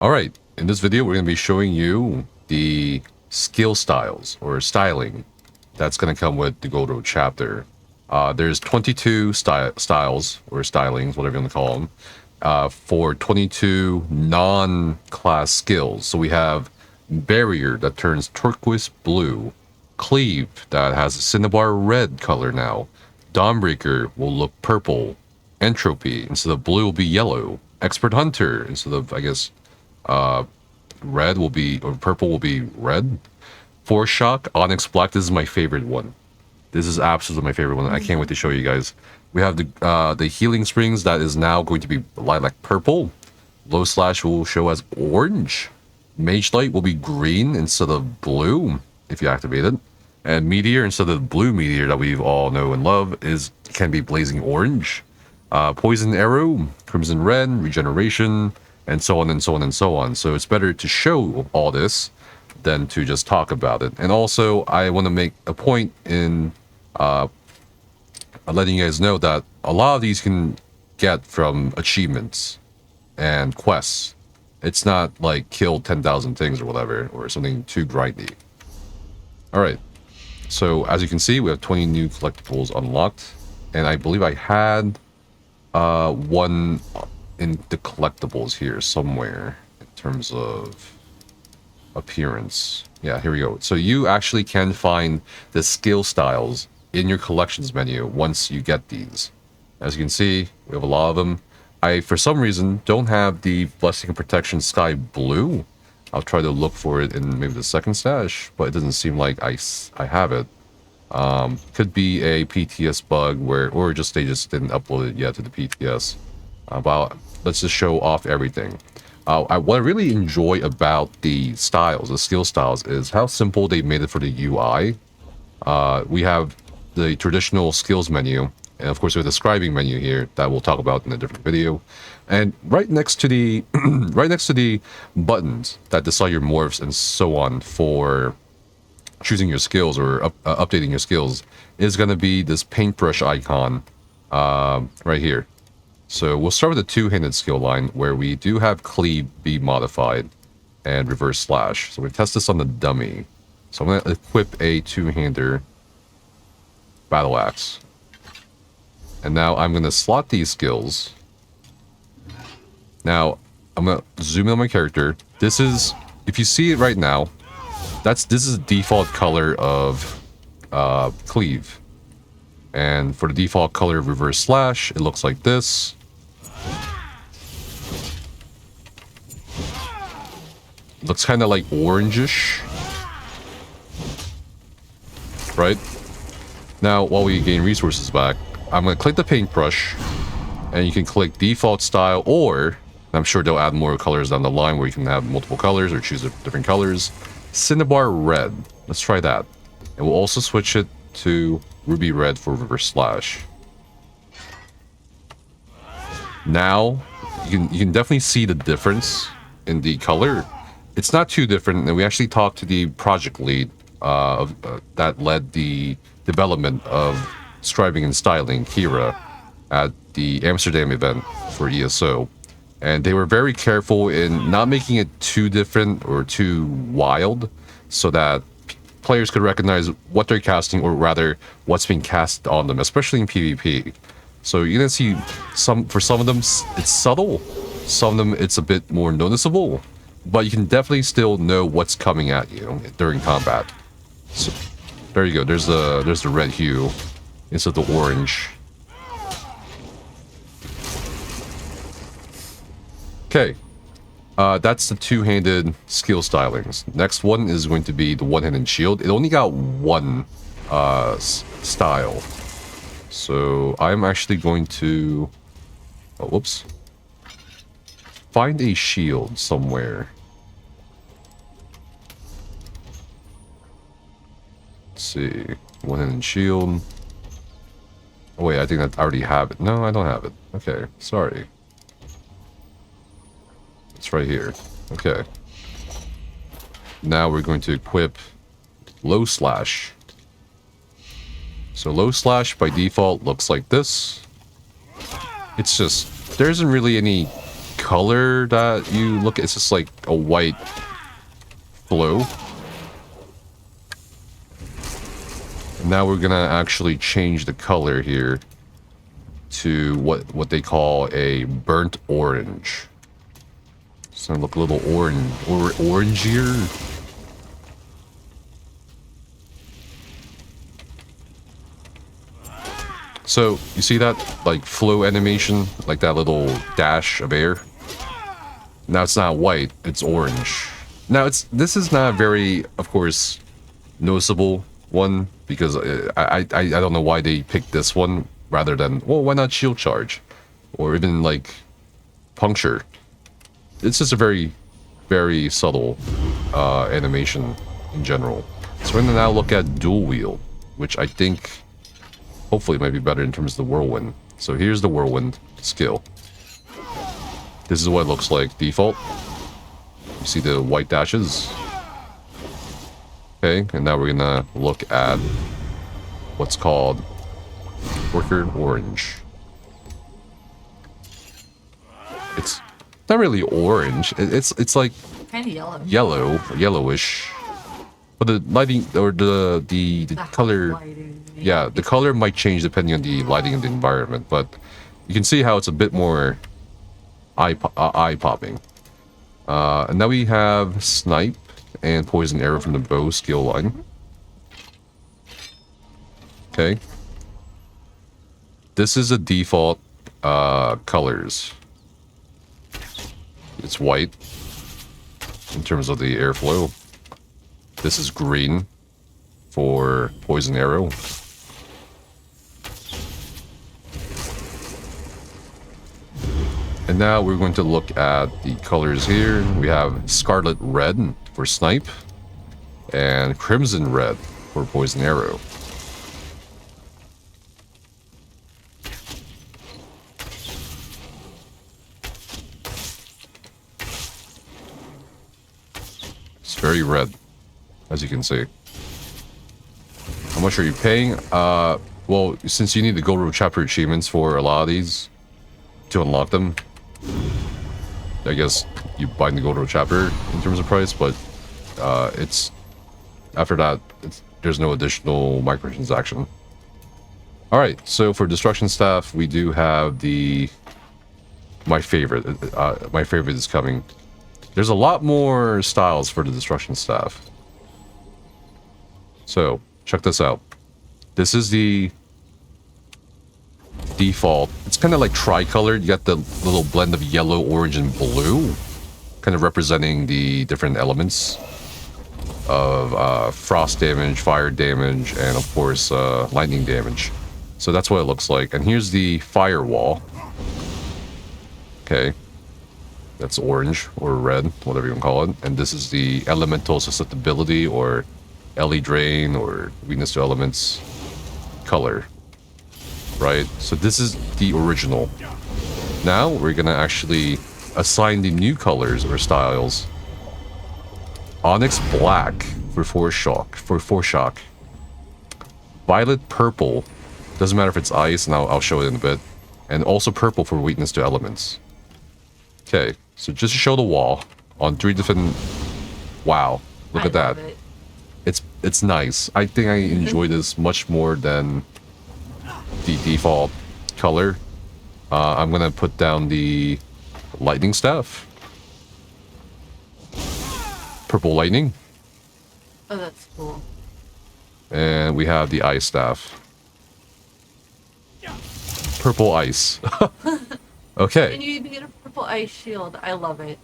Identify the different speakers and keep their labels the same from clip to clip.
Speaker 1: Alright, in this video we're going to be showing you the skill styles, or styling, that's going to come with the Gold Road chapter. There's 22 styles, or stylings, whatever you want to call them, for 22 non-class skills. So we have Barrier that turns turquoise blue, Cleave that has a cinnabar red color now, Dawnbreaker will look purple, Entropy instead of blue will be yellow, Expert Hunter instead of, I guess, red will be, or purple will be red. Force Shock, Onyx Black, this is my favorite one. This is absolutely my favorite one. I can't wait to show you guys. We have the Healing Springs that is now going to be lilac purple. Low Slash will show as orange. Mage Light will be green instead of blue if you activate it. And Meteor, instead of the blue Meteor that we all know and love, can be blazing orange. Poison Arrow, Crimson Red, Regeneration, and so on and so on and so on. So it's better to show all this than to just talk about it. And also, I want to make a point in letting you guys know that a lot of these can get from achievements and quests. It's not like kill 10,000 things or whatever, or something too grindy. Alright, so as you can see, we have 20 new collectibles unlocked. And I believe I had one in the collectibles here somewhere in terms of appearance. Yeah, here we go. So you actually can find the skill styles in your collections menu once you get these. As you can see, we have a lot of them. I, for some reason, don't have the Blessing and Protection Sky Blue. I'll try to look for it in maybe the second stash, but it doesn't seem like I have it. Could be a PTS bug or just they just didn't upload it yet to the PTS. But let's just show off everything. What I really enjoy about the styles, the skill styles, is how simple they made it for the UI. We have the traditional skills menu, and of course we have the scribing menu here that we'll talk about in a different video. And right next to the buttons that decide your morphs and so on for choosing your skills or updating your skills is going to be this paintbrush icon right here. So we'll start with the two-handed skill line where we do have Cleave be modified and Reverse Slash. So we test this on the dummy. So I'm going to equip a two-hander battle axe. And now I'm going to slot these skills. Now I'm going to zoom in on my character. This is, if you see it right now, this is the default color of Cleave. And for the default color of Reverse Slash, it looks like this. Looks kind of like orangish, right? Now, while we gain resources back, I'm going to click the paintbrush, and you can click default style, or I'm sure they'll add more colors down the line where you can have multiple colors or choose different colors. Cinnabar red. Let's try that. And we'll also switch it to ruby red for Reverse Slash. Now, you can definitely see the difference in the color. It's not too different, and we actually talked to the project lead that led the development of scribing and styling, Kira, at the Amsterdam event for ESO. And they were very careful in not making it too different or too wild so that players could recognize what they're casting, or rather what's being cast on them, especially in PvP. So you're gonna see for some of them it's subtle, some of them it's a bit more noticeable, but you can definitely still know what's coming at you during combat. So there you go. There's the red hue instead of the orange. Okay, that's the two-handed skill stylings. Next one is going to be the one-handed shield. It only got one style. So I'm actually going to... Oh, whoops. Find a shield somewhere. Let's see. One-handed shield. Oh wait, I think I already have it. No, I don't have it. Okay, sorry. It's right here. Okay. Now we're going to equip Low Slash. So Low Slash by default looks like this. It's just, there isn't really any color that you look at, it's just like a white flow. Now we're gonna actually change the color here to what they call a burnt orange. It's gonna look a little orange or orangier. So you see that like flow animation, like that little dash of air? Now it's not white, it's orange. Now this is not very, of course, noticeable one, because I don't know why they picked this one rather than, well, why not shield charge or even like puncture. It's just a very, very subtle animation in general. So we're gonna now look at dual wield, which I think hopefully might be better in terms of the whirlwind. So here's the whirlwind skill. This is what it looks like default. You see the white dashes. Okay, and now we're gonna look at what's called worker orange. It's not really orange. It's like
Speaker 2: kind of yellow.
Speaker 1: Yellowish. But the lighting or the color,
Speaker 2: lighting,
Speaker 1: yeah, the color might change depending on the lighting and the environment. But you can see how it's a bit more eye popping. And now we have snipe and poison arrow from the bow skill line. Okay. This is a default colors. It's white in terms of the airflow. This is green for poison arrow. And now we're going to look at the colors here. We have scarlet red for snipe and crimson red for poison arrow. It's very red, as you can see. How much are you paying? Well, since you need the Gold Road chapter achievements for a lot of these to unlock them, I guess you buy the Gold Road chapter in terms of price, but it's after that there's no additional microtransaction. All right, so for destruction staff, we do have my favorite. My favorite is coming. There's a lot more styles for the destruction staff. So check this out. This is the default. It's kind of like tricolored. You got the little blend of yellow, orange, and blue, kind of representing the different elements of frost damage, fire damage, and of course lightning damage. So that's what it looks like. And here's the firewall. Okay, that's orange or red, whatever you want to call it. And this is the elemental susceptibility or LE drain or weakness to elements color. Right, so this is the original. Now we're gonna actually assign the new colors or styles. Onyx black for force shock. Violet purple, doesn't matter if it's ice, and I'll show it in a bit. And also purple for weakness to elements. Okay, so just to show the wall on 3 different. Wow, look at that. It's nice. I think I enjoy this much more than the default color. I'm gonna put down the lightning staff. Purple lightning.
Speaker 2: Oh, that's cool.
Speaker 1: And we have the ice staff. Purple ice. Okay.
Speaker 2: And you even get a purple ice shield. I love it.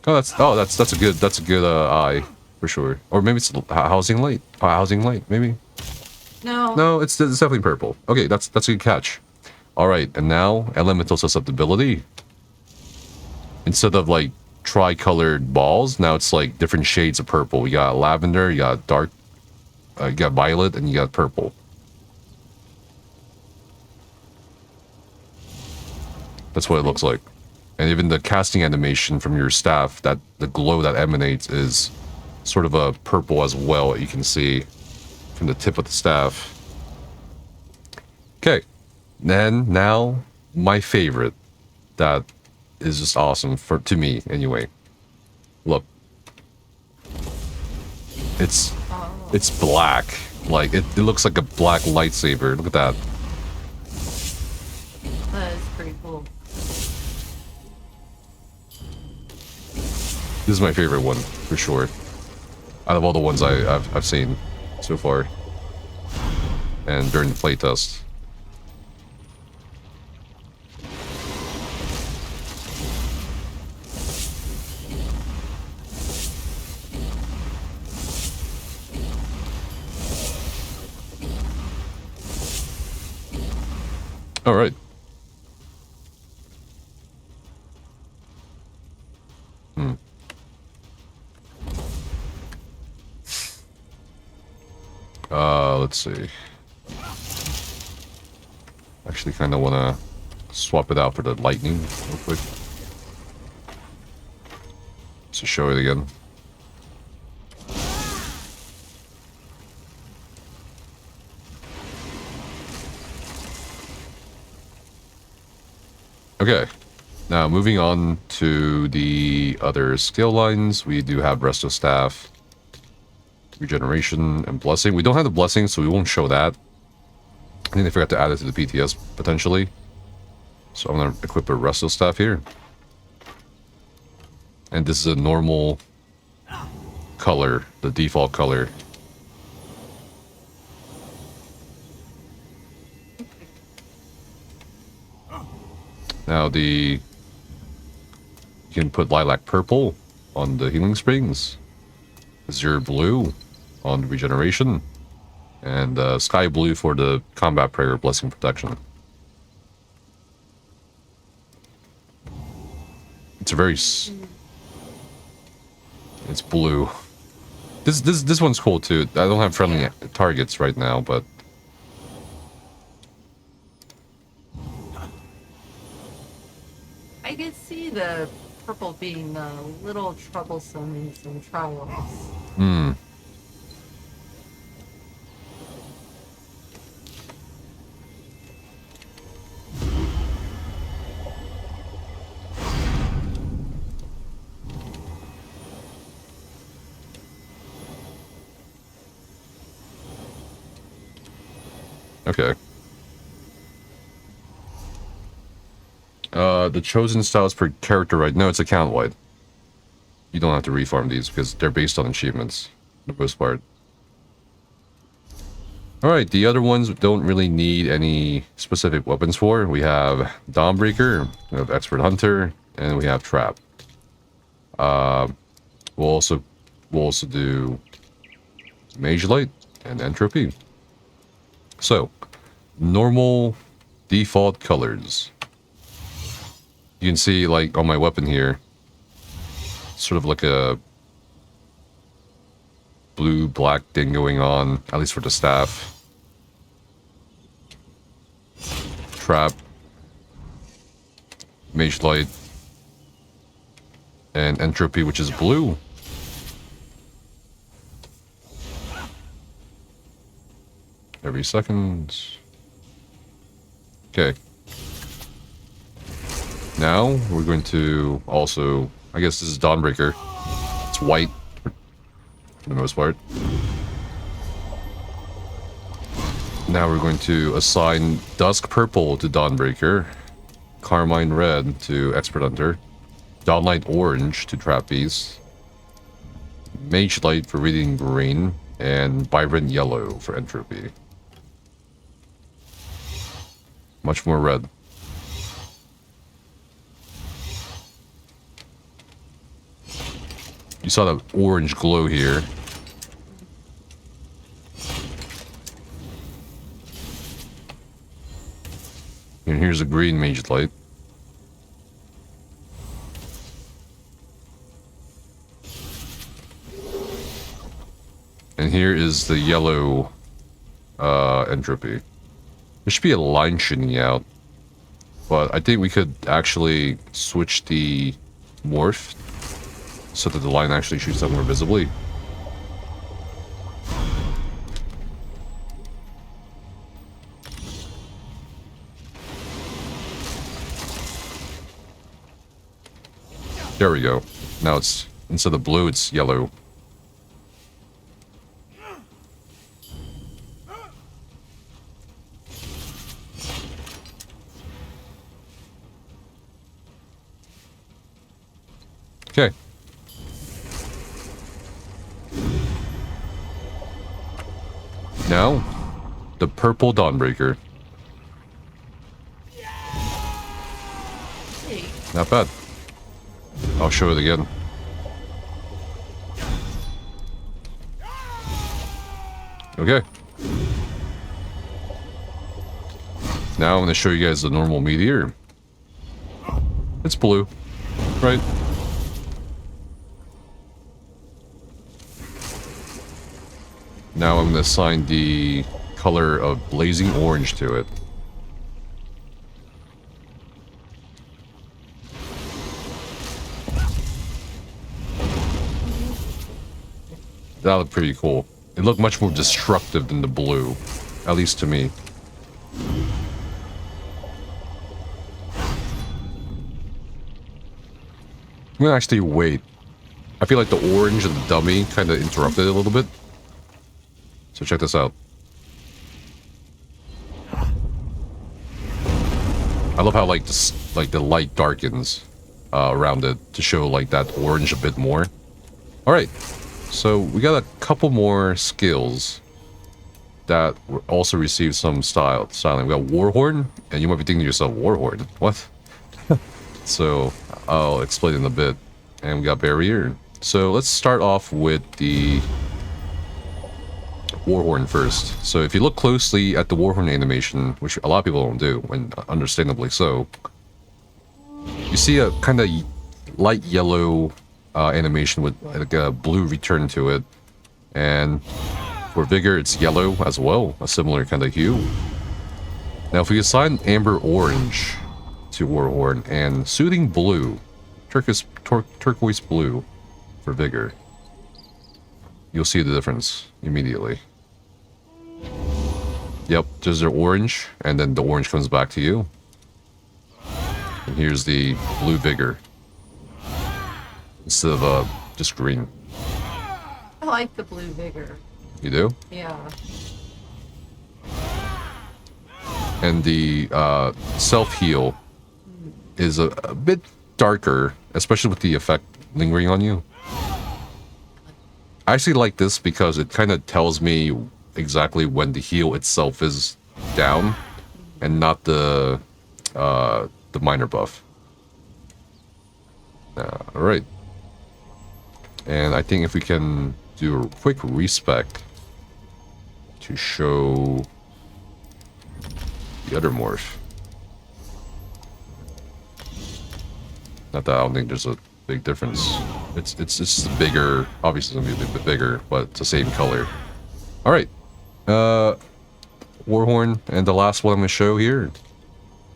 Speaker 1: That's a good eye for sure. Or maybe it's housing light. Housing light, maybe. No, it's definitely purple. Okay, that's a good catch. All right, and now elemental susceptibility. Instead of like tri-colored balls, now it's like different shades of purple. You got lavender, you got dark, you got violet, and you got purple. That's what it looks like. And even the casting animation from your staff, that the glow that emanates is sort of a purple as well, you can see from the tip of the staff. Okay, then now my favorite that is just awesome to me anyway. Look. It's black. Like it looks like a black lightsaber. Look at that.
Speaker 2: That is pretty cool.
Speaker 1: This is my favorite one for sure. Out of all the ones I've seen so far. And during the playtest. All right. Let's see. Actually, kind of want to swap it out for the lightning real quick. To show it again. Okay, now moving on to the other skill lines, we do have Resto Staff, Regeneration, and Blessing. We don't have the Blessing, so we won't show that. I think they forgot to add it to the PTS, potentially. So I'm going to equip a Resto Staff here. And this is a normal color, the default color. Now you can put Lilac Purple on the Healing Springs, Azure Blue on the Regeneration, and Sky Blue for the Combat Prayer Blessing Protection. It's a very... It's blue. This one's cool too. I don't have friendly targets right now, but...
Speaker 2: I could see the purple being a little troublesome in some trials.
Speaker 1: Hmm. Okay. The chosen styles per character right now, it's account wide. You don't have to refarm these because they're based on achievements for the most part. Alright, the other ones don't really need any specific weapons for. We have Dawnbreaker, we have Expert Hunter, and we have Trap. We'll also do Mage Light and Entropy. So, normal default colors. You can see, like, on my weapon here, sort of like a blue-black thing going on, at least for the staff. Trap. Mage Light. And Entropy, which is blue. Every second. Okay. Now, we're going to also... I guess this is Dawnbreaker. It's white, for the most part. Now we're going to assign Dusk Purple to Dawnbreaker, Carmine Red to Expert Hunter, Dawnlight Orange to Trap Beast, Mage Light for Reading Green, and Vibrant Yellow for Entropy. Much more red. You saw that orange glow here. And here's a green Mage Light. And here is the yellow Entropy. There should be a line shooting out. But I think we could actually switch the morph so that the line actually shoots out more visibly. There we go. Now it's, instead of blue, it's yellow. Okay. Now, the purple Dawnbreaker.
Speaker 2: Hey,
Speaker 1: Not bad. I'll show it again. Okay. Now I'm going to show you guys the normal meteor. It's blue, right? Now I'm going to assign the color of blazing orange to it. That looked pretty cool. It looked much more destructive than the blue, at least to me. I'm gonna actually wait. I feel like the orange and the dummy kind of interrupted it a little bit. So check this out. I love how like this, like the light darkens around it to show like that orange a bit more. All right, so we got a couple more skills that also received some styling. We got Warhorn, and you might be thinking to yourself, Warhorn, what? So I'll explain in a bit. And we got Barrier. So let's start off with the Warhorn first. So if you look closely at the Warhorn animation, which a lot of people don't do, and understandably so, you see a kind of light yellow animation with like a blue return to it. And for Vigor, it's yellow as well, a similar kind of hue. Now if we assign Amber Orange to Warhorn and Soothing Blue, turquoise blue for Vigor, you'll see the difference immediately. Yep, there's their orange, and then the orange comes back to you. And here's the blue Vigor, instead of just green.
Speaker 2: I like the blue Vigor.
Speaker 1: You do?
Speaker 2: Yeah.
Speaker 1: And the self-heal is a bit darker, especially with the effect lingering on you. I actually like this because it kind of tells me exactly when the heal itself is down, and not the minor buff. All right, and I think if we can do a quick respec to show the other morph. Not that I don't think there's a big difference. It's just bigger. Obviously, it's gonna be a bit bigger, but it's the same color. All right, Warhorn, and the last one I'm gonna show here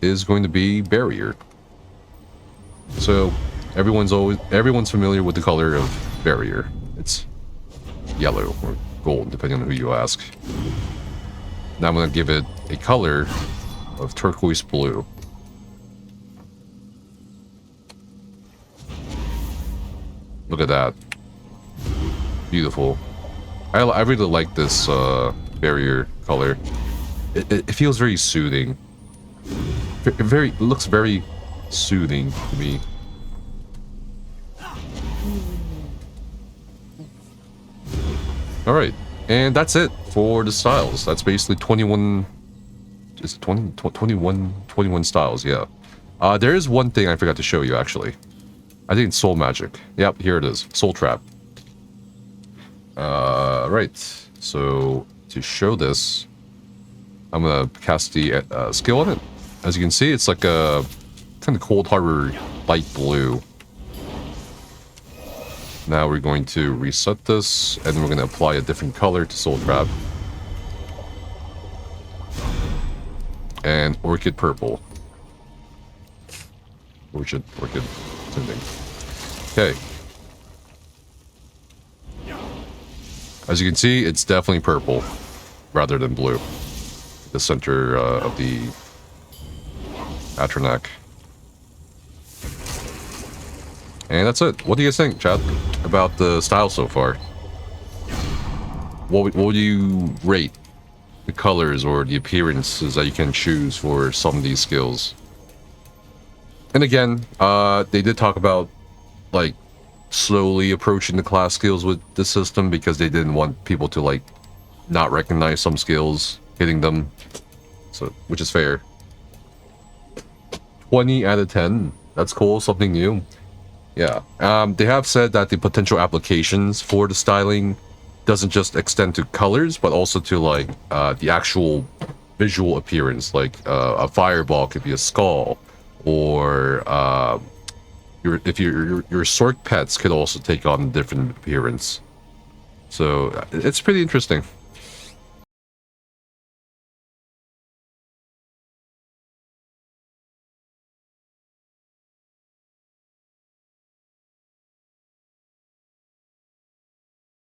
Speaker 1: is going to be Barrier. So everyone's familiar with the color of Barrier. It's yellow or gold, depending on who you ask. Now I'm gonna give it a color of turquoise blue. Look at that. Beautiful. I really like this Barrier color. It feels very soothing. It looks very soothing to me. Alright, and that's it for the styles. That's basically 21... Is it 21 styles, yeah. There is one thing I forgot to show you, actually. I think it's Soul Magic. Yep, here it is. Soul Trap. Right. So, to show this, I'm gonna cast the skill on it. As you can see, it's like a kind of Cold Harbor light blue. Now we're going to reset this, and we're going to apply a different color to Soul Trap. And Orchid Purple. Orchid, same thing. Okay. As you can see, it's definitely purple, rather than blue. The center of the Atronach. And that's it. What do you guys think, chat, about the style so far? What would you rate the colors or the appearances that you can choose for some of these skills? And again, they did talk about, like, slowly approaching the class skills with the system because they didn't want people to, like, not recognize some skills hitting them. So, which is fair. 20 out of 10. That's cool. Something new. Yeah. They have said that the potential applications for the styling doesn't just extend to colors, but also to, like, the actual visual appearance. Like, a fireball could be a skull, or your Sorc pets could also take on a different appearance. So it's pretty interesting.